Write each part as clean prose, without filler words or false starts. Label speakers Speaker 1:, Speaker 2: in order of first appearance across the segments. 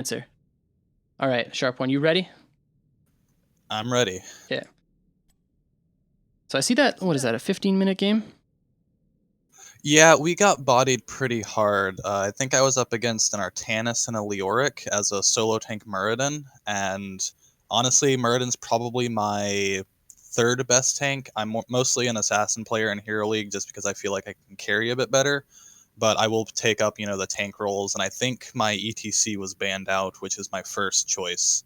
Speaker 1: Answer. All right, Sharp One, you ready?
Speaker 2: I'm ready.
Speaker 1: Okay. So I see that, what is that, a 15-minute game?
Speaker 2: Yeah, we got bodied pretty hard. I think I was up against an Artanis and a Leoric as a solo tank Muradin, and honestly, Muradin's probably my third best tank. I'm mostly an assassin player in Hero League just because I feel like I can carry a bit better, but I will take up, the tank roles, and I think my ETC was banned out, which is my first choice.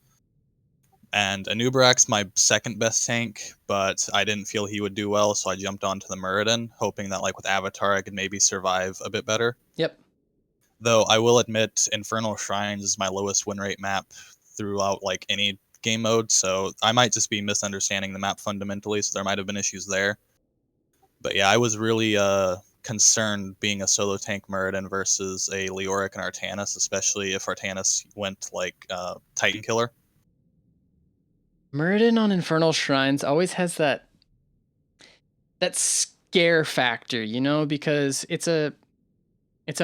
Speaker 2: And Anubrak's my second best tank, but I didn't feel he would do well, so I jumped onto the Muradin, hoping that with Avatar I could maybe survive a bit better.
Speaker 1: Yep.
Speaker 2: Though I will admit Infernal Shrines is my lowest win rate map throughout any game mode, so I might just be misunderstanding the map fundamentally, so there might have been issues there. But yeah, I was really concerned being a solo tank Muradin versus a Leoric and Artanis, especially if Artanis went Titan Killer.
Speaker 1: Muradin on Infernal Shrines always has that scare factor, because it's a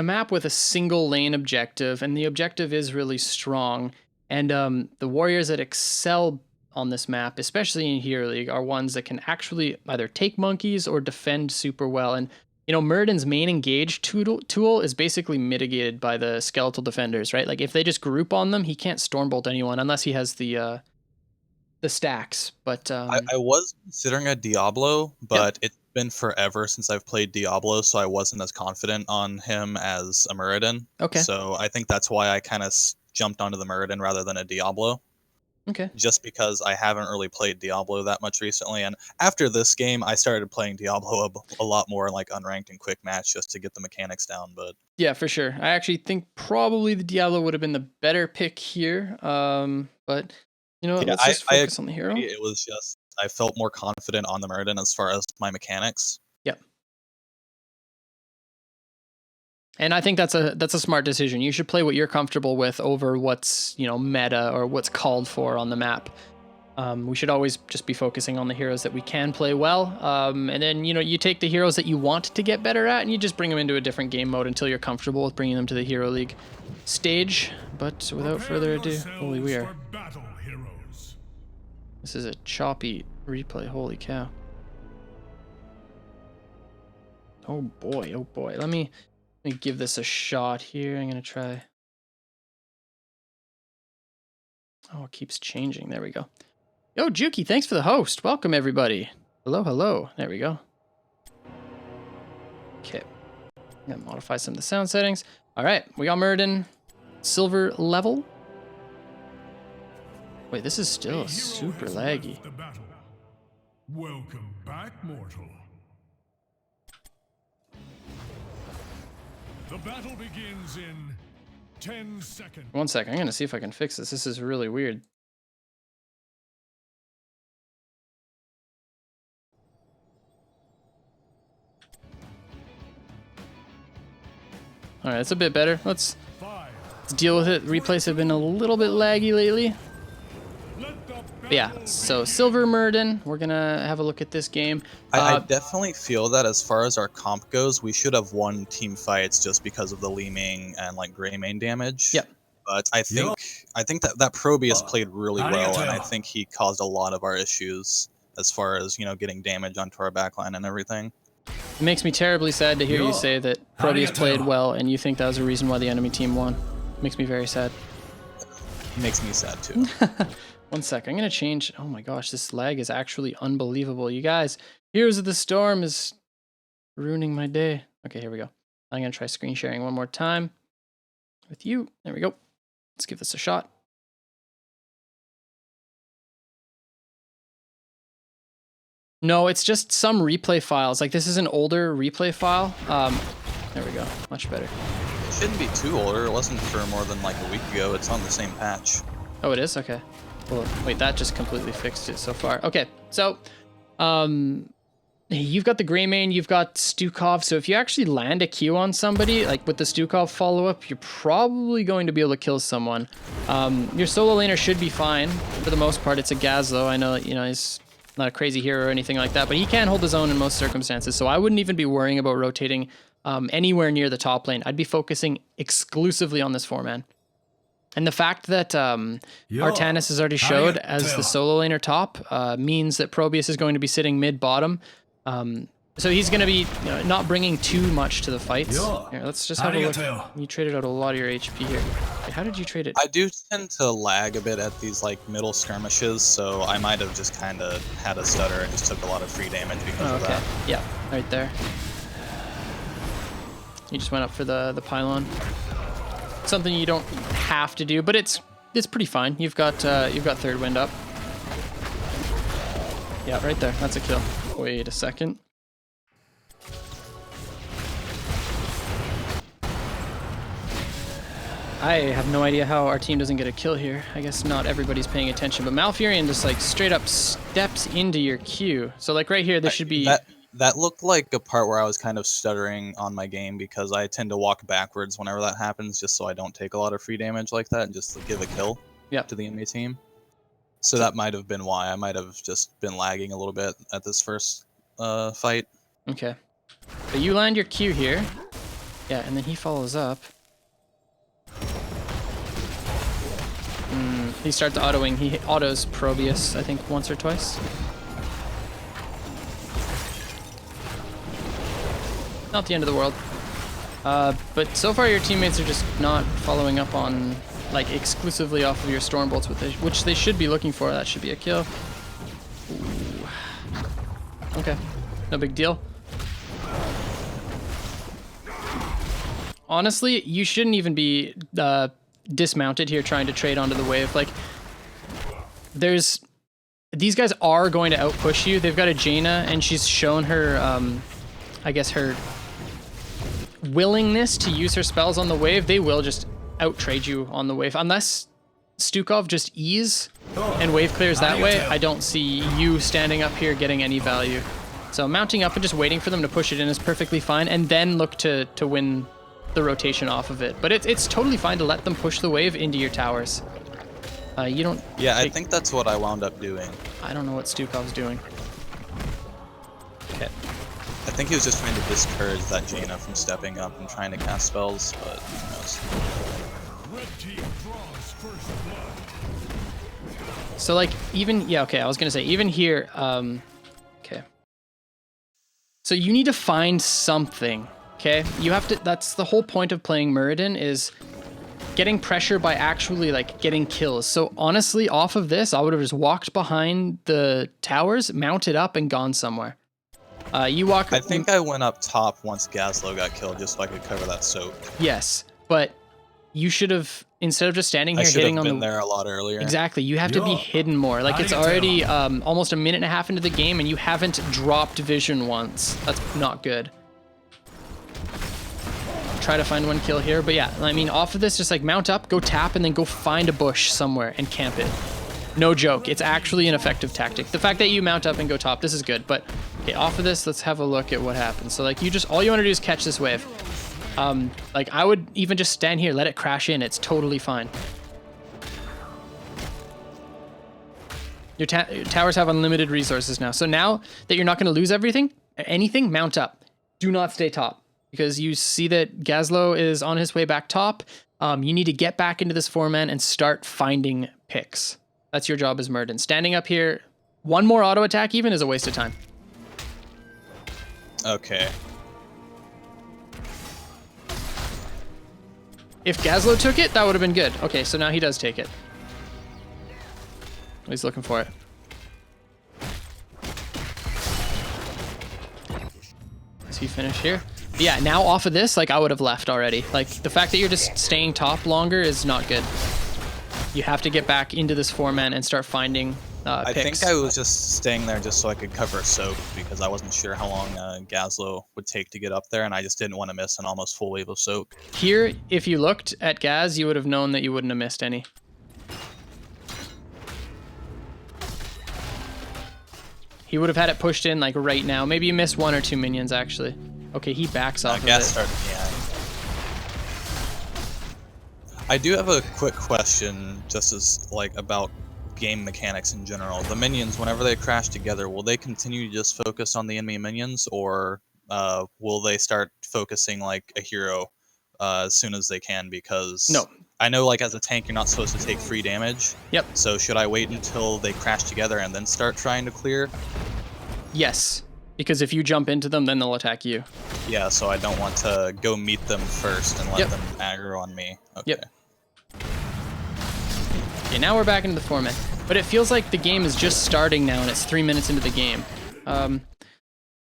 Speaker 1: map with a single lane objective, and the objective is really strong. And the warriors that excel on this map, especially in Hero League, are ones that can actually either take monkeys or defend super well. And Muradin's main engage tool is basically mitigated by the skeletal defenders, right? Like if they just group on them, he can't stormbolt anyone unless he has the stacks. But
Speaker 2: I was considering a Diablo, but It's been forever since I've played Diablo, so I wasn't as confident on him as a Muradin.
Speaker 1: Okay.
Speaker 2: So I think that's why I kind of jumped onto the Muradin rather than a Diablo.
Speaker 1: Okay.
Speaker 2: Just because I haven't really played Diablo that much recently, and after this game, I started playing Diablo a lot more unranked and quick match just to get the mechanics down. But
Speaker 1: yeah, for sure, I actually think probably the Diablo would have been the better pick here. But let's just focus on the hero.
Speaker 2: It was just I felt more confident on the Muradin as far as my mechanics.
Speaker 1: Yep. And I think that's a smart decision. You should play what you're comfortable with over what's meta or what's called for on the map. We should always just be focusing on the heroes that we can play well. And then you take the heroes that you want to get better at, and you just bring them into a different game mode until you're comfortable with bringing them to the Hero League stage. But without further ado, holy we are. This is a choppy replay. Holy cow. Oh boy, oh boy. Let me give this a shot here. I'm going to try. Oh, it keeps changing. There we go. Yo, Juki, thanks for the host. Welcome, everybody. Hello, hello. There we go. Okay. I'm going to modify some of the sound settings. All right, we got Muradin. Silver level. Wait, this is still super laggy.
Speaker 3: Welcome back, mortal. The battle begins in 10 seconds.
Speaker 1: 1 second. I'm going to see if I can fix this. This is really weird. All right, it's a bit better. Let's deal with it. Replays have been a little bit laggy lately. But yeah, so Silver Muradin, we're going to have a look at this game.
Speaker 2: I definitely feel that as far as our comp goes, we should have won team fights just because of the Leeming and Grey main damage.
Speaker 1: Yep.
Speaker 2: But I think that Probius played really well, and I think he caused a lot of our issues as far as, getting damage onto our backline and everything.
Speaker 1: It makes me terribly sad to hear you say that Probius played well and you think that was a reason why the enemy team won. It makes me very sad.
Speaker 2: It makes me sad too.
Speaker 1: 1 sec, I'm going to change. Oh my gosh, this lag is actually unbelievable. You guys, Heroes of the Storm is ruining my day. Okay, here we go. I'm going to try screen sharing one more time with you. There we go. Let's give this a shot. No, it's just some replay files. This is an older replay file. There we go. Much better.
Speaker 2: It shouldn't be too older. It wasn't for more than a week ago. It's on the same patch.
Speaker 1: Oh, it is? Okay. Well, wait, that just completely fixed it so far. Okay, so you've got the Grey main, you've got Stukov. So if you actually land a Q on somebody, with the Stukov follow-up, you're probably going to be able to kill someone. Your solo laner should be fine. For the most part, it's a Gaz, though. I know, he's not a crazy hero or anything like that, but he can hold his own in most circumstances. So I wouldn't even be worrying about rotating anywhere near the top lane. I'd be focusing exclusively on this 4-man. And the fact that Artanis has already showed as the solo laner top means that Probius is going to be sitting mid-bottom. So he's going to be not bringing too much to the fights. Here, let's just have a look. You traded out a lot of your HP here. Wait, how did you trade it?
Speaker 2: I do tend to lag a bit at these like middle skirmishes, so I might have just kind of had a stutter and just took a lot of free damage because of that.
Speaker 1: Yeah, right there. You just went up for the pylon. Something you don't have to do, but it's pretty fine. You've got third wind up. Yeah, right there. That's a kill. Wait a second. I have no idea how our team doesn't get a kill here. I guess not everybody's paying attention, but Malfurion just like straight up steps into your queue. So like right here, this should be...
Speaker 2: That looked like a part where I was kind of stuttering on my game because I tend to walk backwards whenever that happens just so I don't take a lot of free damage like that and just give a kill to the enemy team. So that might have been why. I might have just been lagging a little bit at this first fight.
Speaker 1: Okay. But you land your Q here. Yeah, and then he follows up. He starts autoing. He autos Probius, I think, once or twice. Not the end of the world. But so far your teammates are just not following up on, like, exclusively off of your Stormbolts, which they should be looking for. That should be a kill. Ooh. Okay, no big deal. Honestly, you shouldn't even be dismounted here trying to trade onto the wave. Like, these guys are going to outpush you. They've got a Jaina, and she's shown her, I guess, her willingness to use her spells on the wave. They will just out-trade you on the wave. Unless Stukov just E's and wave clears that way, I don't see you standing up here getting any value. So mounting up and just waiting for them to push it in is perfectly fine, and then look to win the rotation off of it. But it's totally fine to let them push the wave into your towers. You don't...
Speaker 2: Yeah, I think that's what I wound up doing.
Speaker 1: I don't know what Stukov's doing. Okay.
Speaker 2: I think he was just trying to discourage that Jaina from stepping up and trying to cast spells, but who knows.
Speaker 1: So like even, yeah, okay, I was gonna say even here, okay. So you need to find something, okay? You have to, that's the whole point of playing Muradin, is getting pressure by actually like getting kills. So honestly, off of this, I would have just walked behind the towers, mounted up, and gone somewhere. You walk.
Speaker 2: I think I went up top once Gazlo got killed, just so I could cover that soak.
Speaker 1: Yes, but you should have, instead of just standing here hitting on the... I should have
Speaker 2: been there a lot earlier.
Speaker 1: Exactly, you have to be hidden more. Like, it's already almost a minute and a half into the game, and you haven't dropped vision once. That's not good. Try to find one kill here, but yeah, I mean, off of this, just like mount up, go tap, and then go find a bush somewhere and camp it. No joke, it's actually an effective tactic. The fact that you mount up and go top, this is good, but okay, off of this, let's have a look at what happens. So like, all you want to do is catch this wave. Like, I would even just stand here, let it crash in, it's totally fine. Your towers have unlimited resources now. So now that you're not going to lose anything, mount up. Do not stay top, because you see that Gazlo is on his way back top. You need to get back into this 4-man and start finding picks. That's your job as Muradin. Standing up here, one more auto attack even is a waste of time.
Speaker 2: Okay.
Speaker 1: If Gazlo took it, that would have been good. Okay, so now he does take it. He's looking for it. Does he finish here? But yeah, now off of this, like, I would have left already. Like, the fact that you're just staying top longer is not good. You have to get back into this 4-man and start finding picks.
Speaker 2: I think I was just staying there just so I could cover a soak, because I wasn't sure how long Gazlo would take to get up there, and I just didn't want to miss an almost full wave of soak.
Speaker 1: Here, if you looked at Gaz, you would have known that you wouldn't have missed any. He would have had it pushed in like right now. Maybe you missed 1 or 2 minions actually. Okay, he backs off of it.
Speaker 2: Started, yeah. I do have a quick question, just as like about game mechanics in general. The minions, whenever they crash together, will they continue to just focus on the enemy minions, or will they start focusing like a hero as soon as they can? Because
Speaker 1: no,
Speaker 2: I know, like, as a tank, you're not supposed to take free damage.
Speaker 1: Yep.
Speaker 2: So should I wait until they crash together and then start trying to clear?
Speaker 1: Yes, because if you jump into them, then they'll attack you.
Speaker 2: Yeah, so I don't want to go meet them first and let
Speaker 1: Yep.
Speaker 2: them aggro on me. Okay.
Speaker 1: Yep. Okay, now we're back into the format. But it feels like the game is just starting now, and it's 3 minutes into the game.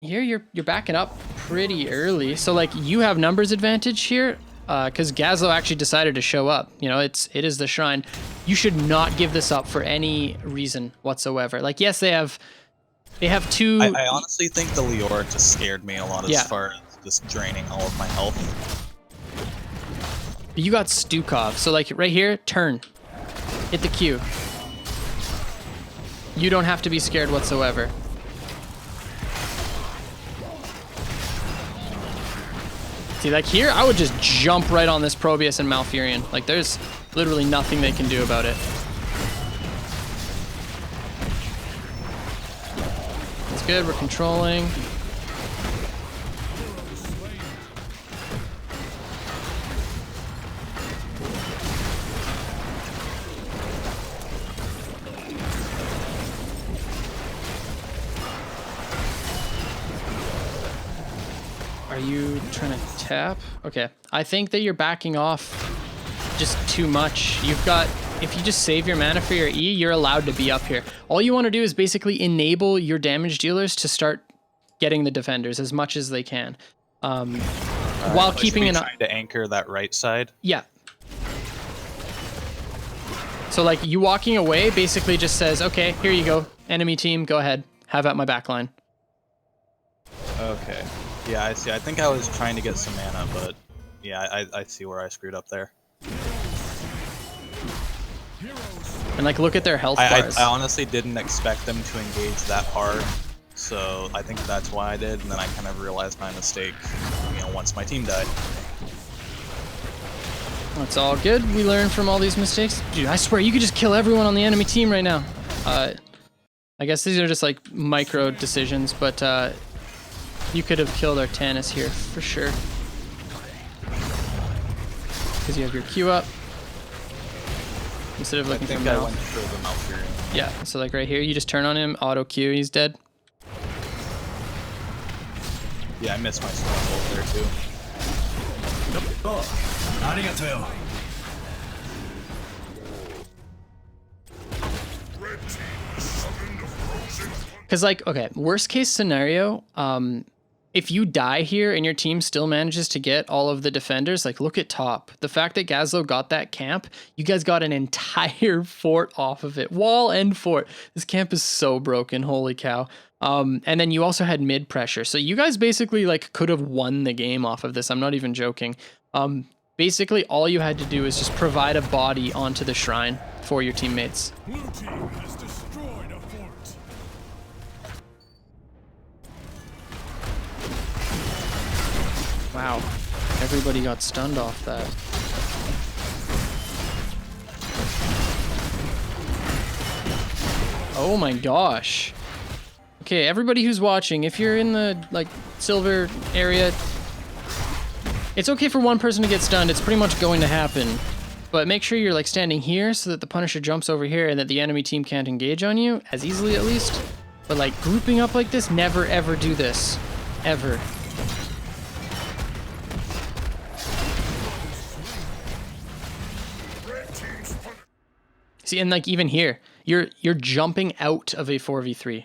Speaker 1: Here you're backing up pretty early, so like you have numbers advantage here, because Gazlo actually decided to show up. You know, it is the shrine. You should not give this up for any reason whatsoever. Like, yes, they have two.
Speaker 2: I honestly think the Leoric just scared me a lot
Speaker 1: Yeah.
Speaker 2: as far as just draining all of my health.
Speaker 1: You got Stukov, so like right here, turn, hit the Q. You don't have to be scared whatsoever. See, like here, I would just jump right on this Probius and Malfurion. Like, there's literally nothing they can do about it. That's good, we're controlling. Are you trying to tap? Okay. I think that you're backing off just too much. You've got, if you just save your mana for your E, you're allowed to be up here. All you want to do is basically enable your damage dealers to start getting the defenders as much as they can. While keeping an eye.
Speaker 2: Trying to anchor that right side.
Speaker 1: Yeah. So like you walking away basically just says, okay, here you go. Enemy team, go ahead. Have at my backline.
Speaker 2: Okay. Yeah, I see. I think I was trying to get some mana, but yeah, I see where I screwed up there.
Speaker 1: And like look at their health bars.
Speaker 2: I honestly didn't expect them to engage that hard, so I think that's why I did, and then I kind of realized my mistake, you know, once my team died.
Speaker 1: That's all good. We learn from all these mistakes. Dude, I swear you could just kill everyone on the enemy team right now. I guess these are just like micro decisions, but you could have killed our Tannis here for sure. Because you have your Q up. Instead of looking for
Speaker 2: I
Speaker 1: Mal.
Speaker 2: went for the Malfurion.
Speaker 1: Yeah, so like right here, you just turn on him, auto Q, he's dead.
Speaker 2: Yeah, I missed my stronghold there too.
Speaker 1: Because like, okay, worst case scenario, if you die here and your team still manages to get all of the defenders, like look at top. The fact that Gazlo got that camp, you guys got an entire fort off of it. Wall and fort. This camp is so broken, holy cow. And then you also had mid pressure. So you guys basically like could have won the game off of this. I'm not even joking. Basically all you had to do is just provide a body onto the shrine for your teammates.
Speaker 3: Blue team has destroyed a fort.
Speaker 1: Wow, everybody got stunned off that. Oh my gosh. Okay, everybody who's watching, if you're in the like silver area, it's okay for one person to get stunned. It's pretty much going to happen. But make sure you're like standing here so that the Punisher jumps over here and that the enemy team can't engage on you, as easily at least. But like grouping up like this, never ever do this. Ever. See, and like even here, you're jumping out of a 4v3.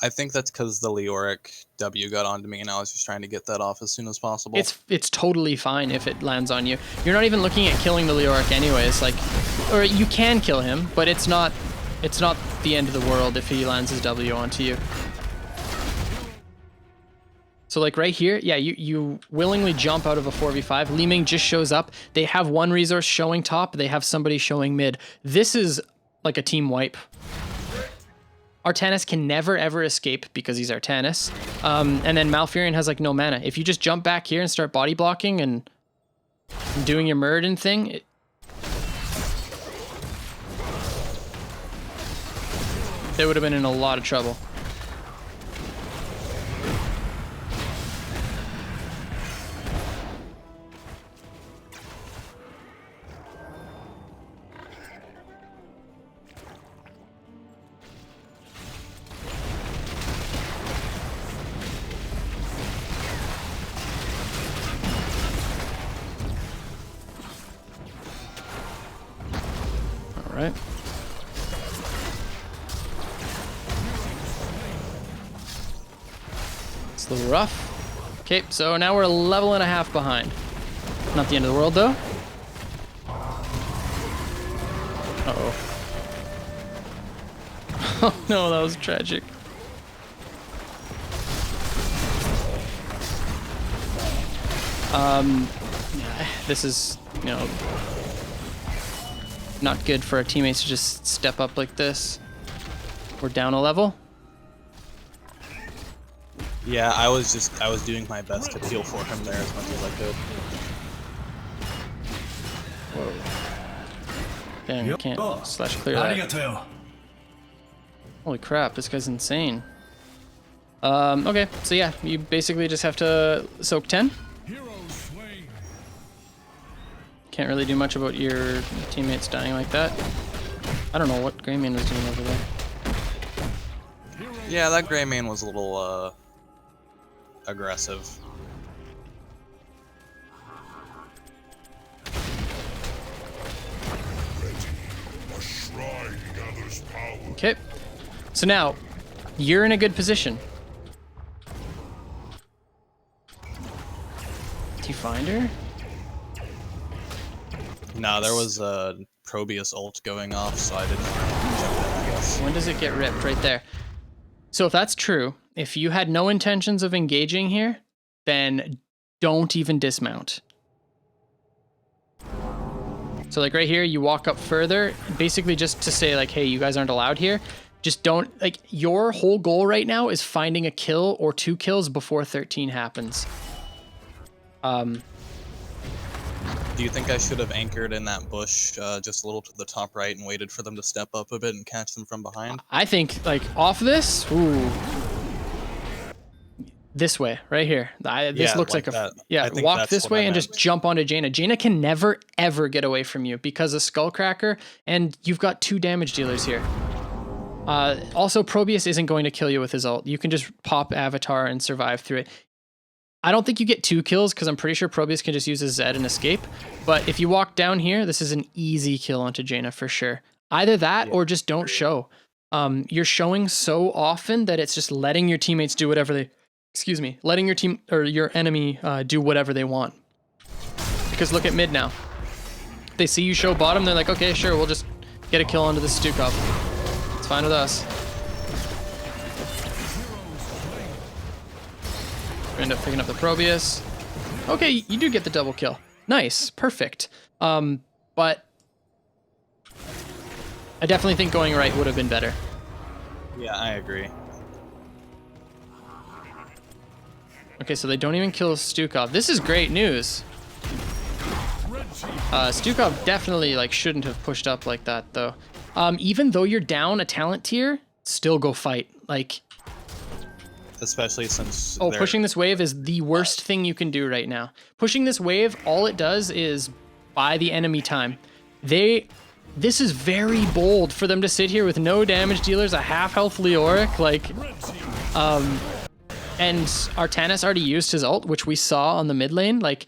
Speaker 2: I think that's because the Leoric W got onto me, and I was just trying to get that off as soon as possible.
Speaker 1: It's totally fine if it lands on you. You're not even looking at killing the Leoric anyways. Like, or you can kill him, but it's not the end of the world if he lands his W onto you. So like right here, yeah, you willingly jump out of a 4v5. Li Ming just shows up. They have one resource showing top. They have somebody showing mid. This is like a team wipe. Artanis can never ever escape because he's Artanis. And then Malfurion has like no mana. If you just jump back here and start body blocking and doing your Muradin thing, they would have been in a lot of trouble. right. It's a little rough. Okay, so now we're a level and a half behind. Not the end of the world, though. Uh-oh. Oh no, that was tragic. This is, you know, not good for our teammates to just step up like this. We're down a level.
Speaker 2: Yeah, I was doing my best to heal for him there as much as I could.
Speaker 1: Whoa. Dang, I can't slash clear that. Holy crap, this guy's insane. Okay, so yeah, you basically just have to soak 10. Can't really do much about your teammates dying like that. I don't know what Greymane was doing over there.
Speaker 2: Yeah, that Greymane was a little, aggressive.
Speaker 1: Okay, so now you're in a good position. Do you find her?
Speaker 2: No, there was a Probius ult going off, so I didn't jump in, I guess.
Speaker 1: When does it get ripped? Right there. So if that's true, if you had no intentions of engaging here, then don't even dismount. So like right here, you walk up further, basically just to say like, hey, you guys aren't allowed here. Just don't, like, your whole goal right now is finding a kill or 2 kills before 13 happens.
Speaker 2: Do you think I should have anchored in that bush just a little to the top right and waited for them to step up a bit and catch them from behind?
Speaker 1: I think, like, off this, ooh, this way, right here. This looks like a,
Speaker 2: that.
Speaker 1: yeah, walk this way and just jump onto Jaina. Jaina can never, ever get away from you because of Skullcracker, and you've got 2 damage dealers here. Also, Probius isn't going to kill you with his ult. You can just pop Avatar and survive through it. I don't think you get 2 kills because I'm pretty sure Probius can just use his Z and escape. But if you walk down here, this is an easy kill onto Jaina for sure. Either that or just don't show. You're showing so often that it's just letting your teammates do whatever they, letting your team or your enemy do whatever they want. Because look at mid now. They see you show bottom, they're like, okay, sure, we'll just get a kill onto this Stukov. It's fine with us. We end up picking up the Probius. Okay, you do get the double kill. Nice, perfect. But I definitely think going right would have been better.
Speaker 2: Yeah, I agree.
Speaker 1: Okay, so they don't even kill Stukov. This is great news. Stukov definitely like shouldn't have pushed up like that though. Even though you're down a talent tier, still go fight. Like,
Speaker 2: especially since
Speaker 1: pushing this wave is the worst thing you can do right now. Pushing this wave, all it does is buy the enemy time. This is very bold for them to sit here with no damage dealers, a half health Leoric, like, and Artanis already used his ult, which we saw on the mid lane. Like,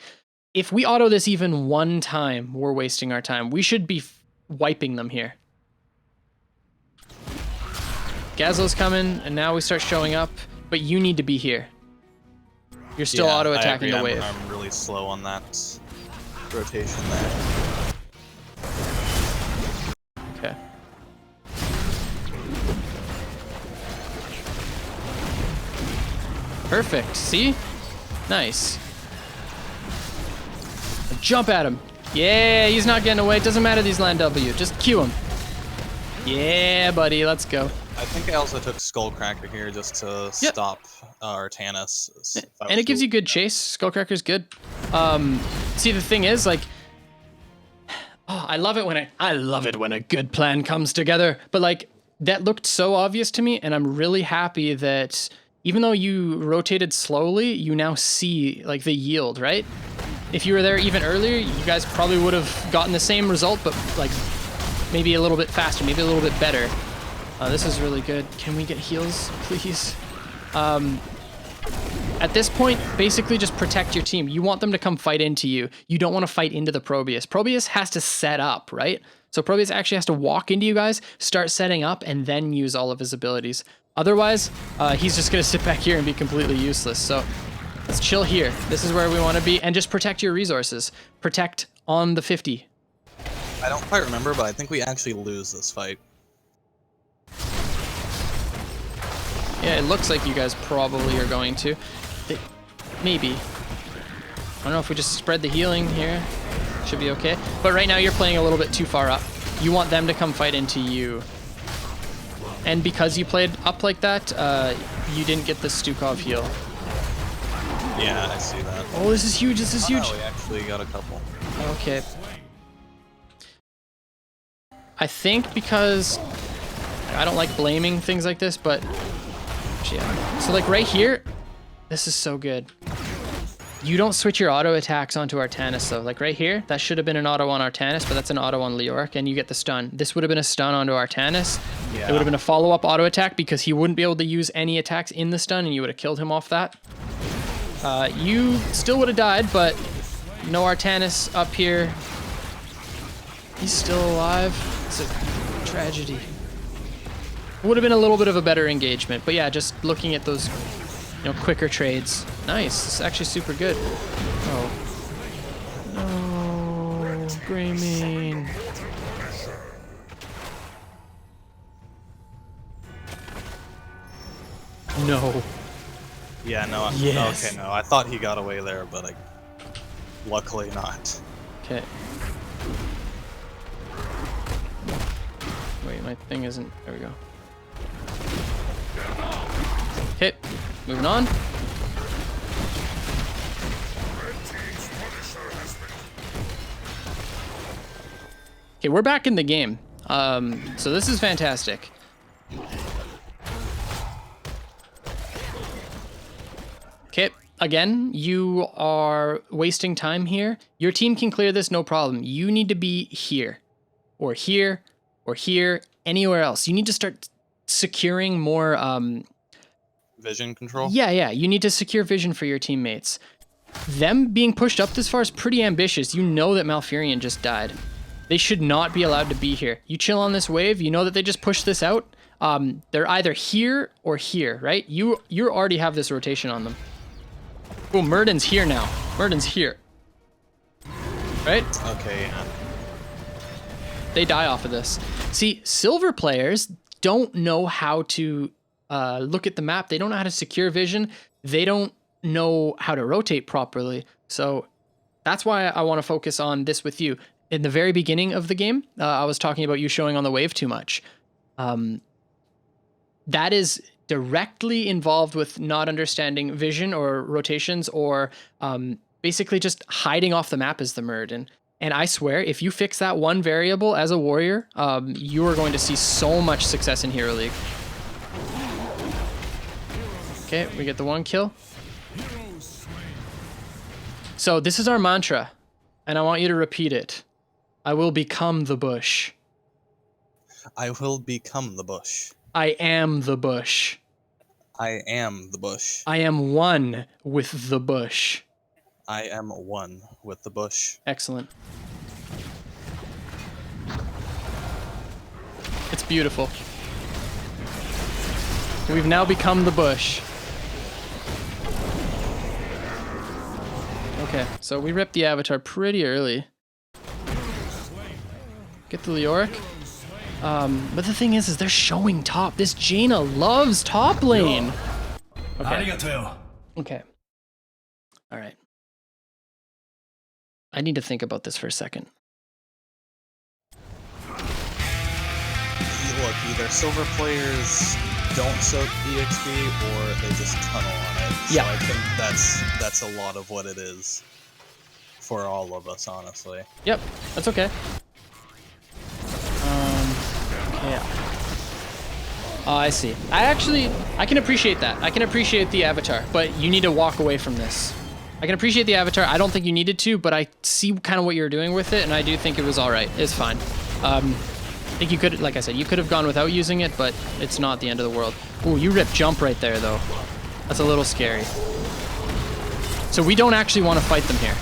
Speaker 1: if we auto this even one time, we're wasting our time. We should be wiping them here. Gazlo's coming, and now we start showing up. But you need to be here. You're still auto-attacking the wave.
Speaker 2: I'm really slow on that rotation there.
Speaker 1: Okay. Perfect. See? Nice. Jump at him. Yeah, he's not getting away. It doesn't matter these land W. Just Q him. Yeah, buddy. Let's go.
Speaker 2: I think I also took Skullcracker here just to stop Artanis.
Speaker 1: And it gives you good chase. Skullcracker's good. See, the thing is, like, I love it when a good plan comes together. But like, that looked so obvious to me, and I'm really happy that even though you rotated slowly, you now see like the yield, right? If you were there even earlier, you guys probably would have gotten the same result, but like maybe a little bit faster, maybe a little bit better. This is really good. Can we get heals, please? At this point, basically just protect your team. You want them to come fight into you. You don't want to fight into the Probius. Probius has to set up, right? So Probius actually has to walk into you guys, start setting up, and then use all of his abilities. Otherwise, he's just going to sit back here and be completely useless. So let's chill here. This is where we want to be. And just protect your resources. Protect on the 50.
Speaker 2: I don't quite remember, but I think we actually lose this fight.
Speaker 1: Yeah, it looks like you guys probably are going to. Maybe. I don't know if we just spread the healing here. Should be okay. But right now you're playing a little bit too far up. You want them to come fight into you. And because you played up like that, you didn't get the Stukov heal.
Speaker 2: Yeah, I see that.
Speaker 1: Oh, this is huge. This is huge.
Speaker 2: Oh, we actually got a couple.
Speaker 1: Okay. I think because I don't like blaming things like this, but yeah. So like right here, this is so good. You don't switch your auto attacks onto Artanis though. Like right here, that should have been an auto on Artanis, but that's an auto on Leoric, and you get the stun. This would have been a stun onto Artanis.
Speaker 2: Yeah.
Speaker 1: It would have been a follow-up auto attack because he wouldn't be able to use any attacks in the stun, and you would have killed him off that. You still would have died, but no Artanis up here. He's still alive. It's a tragedy. It would have been a little bit of a better engagement, but yeah, just looking at those, quicker trades. Nice. This is actually super good. Oh. No. Greymane. No.
Speaker 2: Yeah, no.
Speaker 1: Yes.
Speaker 2: Okay, no. I thought he got away there, but luckily not.
Speaker 1: Okay. Wait, my thing isn't... There we go. Okay, moving on. Okay, we're back in the game. So this is fantastic. Okay, again, you are wasting time here. Your team can clear this, no problem. You need to be here, or here, or here, anywhere else. You need to start securing more...
Speaker 2: Vision control?
Speaker 1: Yeah, you need to secure vision for your teammates. Them being pushed up this far is pretty ambitious. You know that Malfurion just died. They should not be allowed to be here. You chill on this wave, you know that they just pushed this out. They're either here or here, right? You already have this rotation on them. Oh, Muradin's here now. Muradin's here. Right?
Speaker 2: Okay, yeah.
Speaker 1: They die off of this. See, silver players don't know how to look at the map. They don't know how to secure vision. They don't know how to rotate properly. So that's why I want to focus on this with you. In the very beginning of the game, I was talking about you showing on the wave too much. That is directly involved with not understanding vision or rotations, or basically just hiding off the map as the Muradin. And I swear, if you fix that one variable as a warrior, you are going to see so much success in Hero League. Okay, we get the one kill. So this is our mantra, and I want you to repeat it. I will become the bush.
Speaker 2: I will become the bush.
Speaker 1: I am the bush.
Speaker 2: I am the bush.
Speaker 1: I am one with the bush.
Speaker 2: I am one with the bush.
Speaker 1: Excellent. It's beautiful. We've now become the bush. Okay, so we ripped the avatar pretty early. Get the Leoric. But the thing is they're showing top. This Jaina loves top lane. Okay. Okay. All right. I need to think about this for a second.
Speaker 2: Look, either silver players don't soak EXP or they just tunnel on it.
Speaker 1: Yeah.
Speaker 2: So I think that's a lot of what it is for all of us, honestly.
Speaker 1: Yep, that's okay. Okay. I see. I can appreciate that. I can appreciate the avatar, but you need to walk away from this. I can appreciate the avatar. I don't think you needed to, but I see kind of what you're doing with it, and I do think it was all right. It's fine. I think you could, like I said, you could have gone without using it, but it's not the end of the world. Ooh, you ripped jump right there, though. That's a little scary. So we don't actually want to fight them here.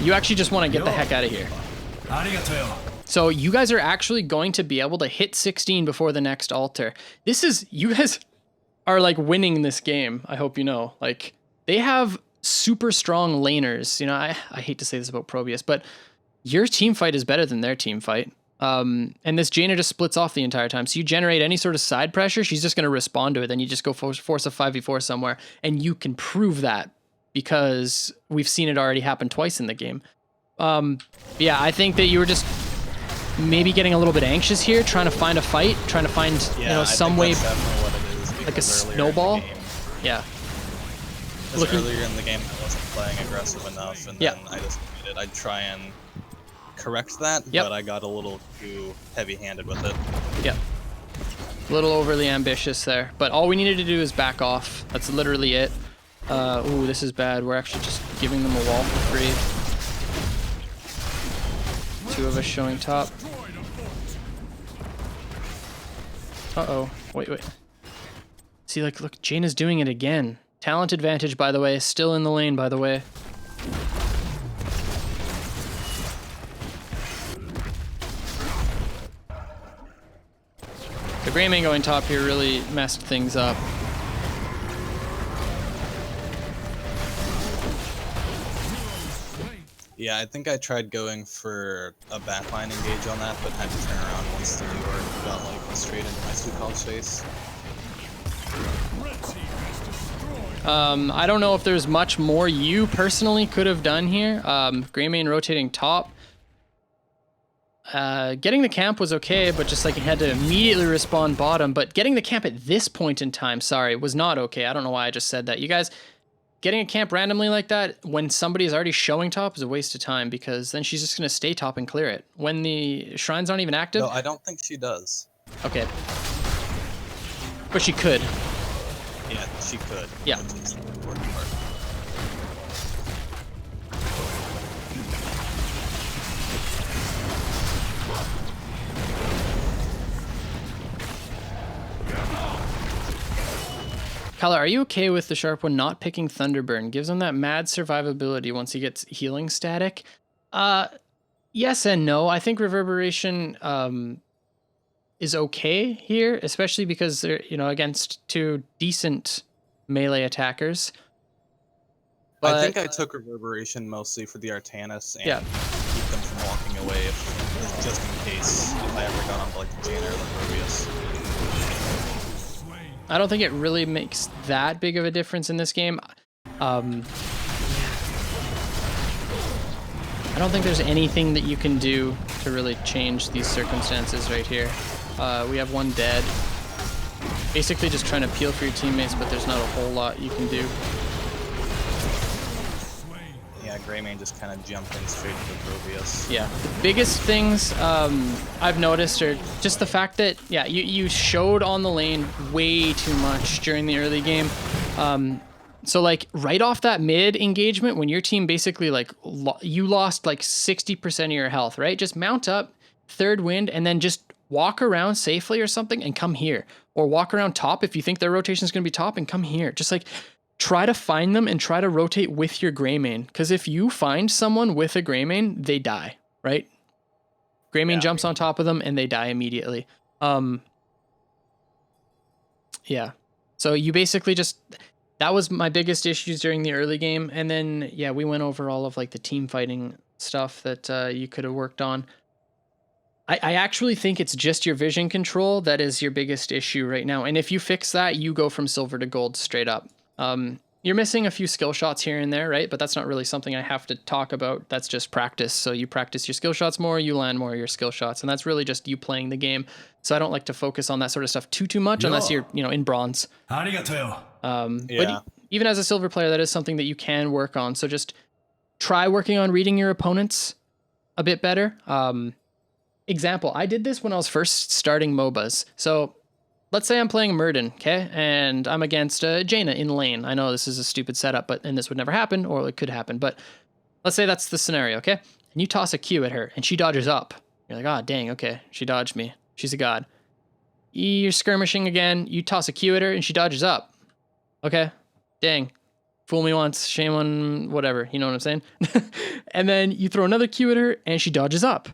Speaker 1: You actually just want to get the heck out of here. So you guys are actually going to be able to hit 16 before the next altar. You guys are like winning this game. I hope you know. Like, they have super strong laners. You know, I hate to say this about Probius, but your team fight is better than their team fight. And this Jaina just splits off the entire time. So you generate any sort of side pressure, she's just going to respond to it. Then you just go force a 5v4 somewhere, and you can prove that because we've seen it already happen twice in the game. Yeah, I think that you were just maybe getting a little bit anxious here, trying to find a fight, trying to find some way, like a snowball. Yeah.
Speaker 2: Earlier in the game, I wasn't playing aggressive enough, and then I just needed. I'd try and correct that, but I got a little too heavy-handed with it.
Speaker 1: Yeah. A little overly ambitious there, but all we needed to do is back off. That's literally it. Ooh, this is bad. We're actually just giving them a wall for free. 2 of us showing top. Uh-oh. Wait. See, like, look, Jaina's doing it again. Talent advantage, by the way. Still in the lane, by the way. The Greymane going top here really messed things up.
Speaker 2: Yeah, I think I tried going for a backline engage on that, but had to turn around once the Leoric got like straight into my Stukhal's face.
Speaker 1: I don't know if there's much more you personally could have done here. Greymane rotating top. Getting the camp was okay, but just like you had to immediately respawn bottom. But getting the camp at this point in time, sorry, was not okay. I don't know why I just said that. You guys, getting a camp randomly like that when somebody is already showing top is a waste of time, because then she's just going to stay top and clear it. When the shrines aren't even active?
Speaker 2: No, I don't think she does.
Speaker 1: Okay. But she could.
Speaker 2: Yeah, she could.
Speaker 1: Yeah.
Speaker 2: That's the important part.
Speaker 1: Kala, are you okay with the Sharp One not picking Thunderburn? Gives him that mad survivability once he gets healing static. Yes and no. I think Reverberation is okay here, especially because they're, against 2 decent melee attackers. But
Speaker 2: I think I took Reverberation mostly for the Artanis and keep them from walking away, just in case if I ever got onto like the Jaina or the Probius.
Speaker 1: I don't think it really makes that big of a difference in this game. I don't think there's anything that you can do to really change these circumstances right here. We have 1 dead. Basically just trying to peel for your teammates, but there's not a whole lot you can do.
Speaker 2: Yeah, Greymane just kind of jumped in straight to the Probius.
Speaker 1: Yeah, the biggest things I've noticed are just the fact that, you showed on the lane way too much during the early game. So like right off that mid engagement, when your team basically like you lost like 60% of your health, right? Just mount up, third wind, and then just walk around safely or something and come here. Or walk around top if you think their rotation is going to be top and come here. Just like try to find them and try to rotate with your Greymane. Because if you find someone with a Greymane, they die, right? Greymane jumps on top of them and they die immediately. Yeah. So you basically just... That was my biggest issues during the early game. And then, we went over all of like the team fighting stuff that you could have worked on. I actually think it's just your vision control that is your biggest issue right now. And if you fix that, you go from silver to gold straight up. You're missing a few skill shots here and there, right? But that's not really something I have to talk about. That's just practice. So you practice your skill shots more, you land more of your skill shots. And that's really just you playing the game. So I don't like to focus on that sort of stuff too much unless you're, in bronze. But even as a silver player, that is something that you can work on. So just try working on reading your opponents a bit better. Example, I did this when I was first starting MOBAs. So let's say I'm playing Muradin, okay? And I'm against Jaina in lane. I know this is a stupid setup, and this would never happen, or it could happen. But let's say that's the scenario, okay? And you toss a Q at her, and she dodges up. You're like, oh, dang, okay, she dodged me. She's a god. You're skirmishing again. You toss a Q at her and she dodges up. Okay. Dang. Fool me once, shame on whatever. You know what I'm saying? And then you throw another Q at her and she dodges up.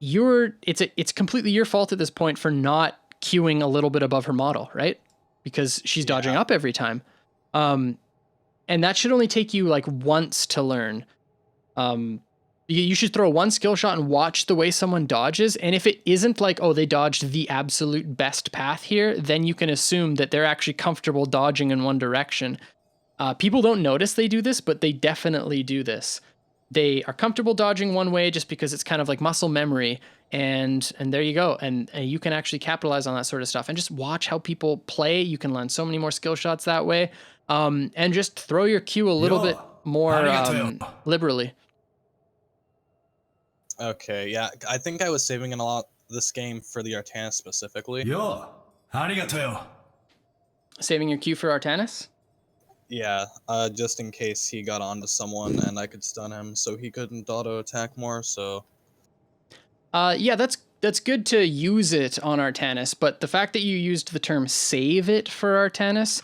Speaker 1: It's completely your fault at this point for not queuing a little bit above her model, right? Because she's dodging up every time. And that should only take you like once to learn. You should throw one skill shot and watch the way someone dodges. And if it isn't like, oh, they dodged the absolute best path here, then you can assume that they're actually comfortable dodging in one direction. People don't notice they do this, but they definitely do this. They are comfortable dodging one way just because it's kind of like muscle memory, and there you go. And you can actually capitalize on that sort of stuff. And just watch how people play. You can learn so many more skill shots that way. And just throw your Q a little bit more liberally.
Speaker 2: Okay, yeah, I think I was saving a lot this game for the Artanis specifically.
Speaker 1: Saving your Q for Artanis?
Speaker 2: Yeah, just in case he got onto someone and I could stun him so he couldn't auto attack more, so...
Speaker 1: Yeah, that's good to use it on Artanis, but the fact that you used the term save it for Artanis,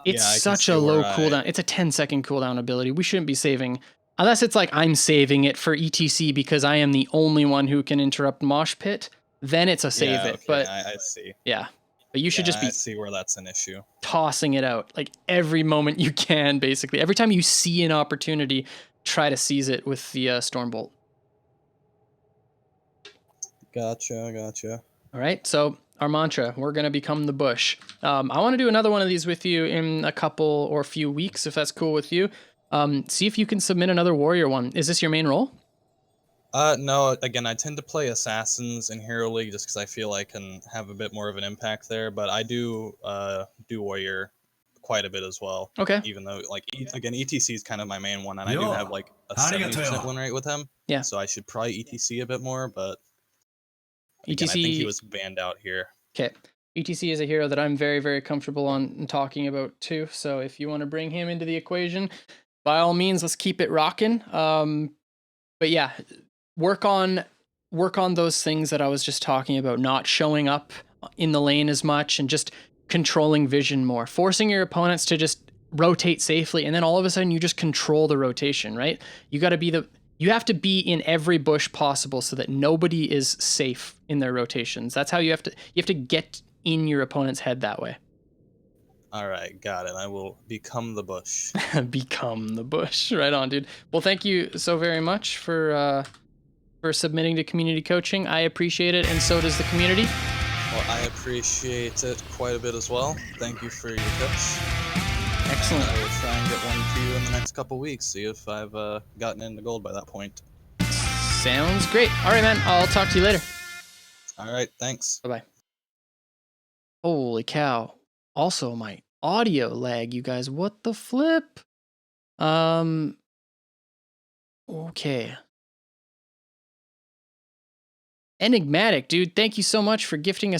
Speaker 1: it's such a low cooldown. It's a 10-second cooldown ability. We shouldn't be saving, unless it's like I'm saving it for ETC because I am the only one who can interrupt Mosh Pit, then it's a save it.
Speaker 2: Okay,
Speaker 1: but
Speaker 2: I see.
Speaker 1: Yeah. But you should just be
Speaker 2: I see where that's an issue.
Speaker 1: Tossing it out like every moment you can, basically. Every time you see an opportunity, try to seize it with the Stormbolt.
Speaker 2: Gotcha.
Speaker 1: All right, so our mantra, we're going to become the bush. I want to do another one of these with you in a couple or few weeks, if that's cool with you. See if you can submit another warrior one. Is this your main role?
Speaker 2: No, again, I tend to play Assassins in Hero League just because I feel I can have a bit more of an impact there, but I do Warrior quite a bit as well.
Speaker 1: Okay.
Speaker 2: Even though, like, again, ETC is kind of my main one, and I do have, like, a 70% win rate with him.
Speaker 1: Yeah.
Speaker 2: So I should probably ETC a bit more, but
Speaker 1: again,
Speaker 2: I think he was banned out here.
Speaker 1: Okay. ETC is a hero that I'm very, very comfortable on talking about too, so if you want to bring him into the equation, by all means, let's keep it rocking. But yeah, work on those things that I was just talking about, not showing up in the lane as much and just controlling vision more, forcing your opponents to just rotate safely, and then all of a sudden you just control the rotation, right? You have to be in every bush possible so that nobody is safe in their rotations. That's how you have to get in your opponent's head that way.
Speaker 2: All right, got it. I will become the bush.
Speaker 1: Become the bush. Right on, dude. Well, thank you so very much for submitting to community coaching. I appreciate it, and so does the community.
Speaker 2: Well, I appreciate it quite a bit as well. Thank you for your tips.
Speaker 1: Excellent.
Speaker 2: I will try and get one to you in the next couple weeks, see if I've gotten into gold by that point.
Speaker 1: Sounds great. All right, man. I'll talk to you later.
Speaker 2: All right, thanks.
Speaker 1: Bye-bye. Holy cow. Also, my audio lag, you guys. What the flip? Okay. Enigmatic, dude. Thank you so much for gifting us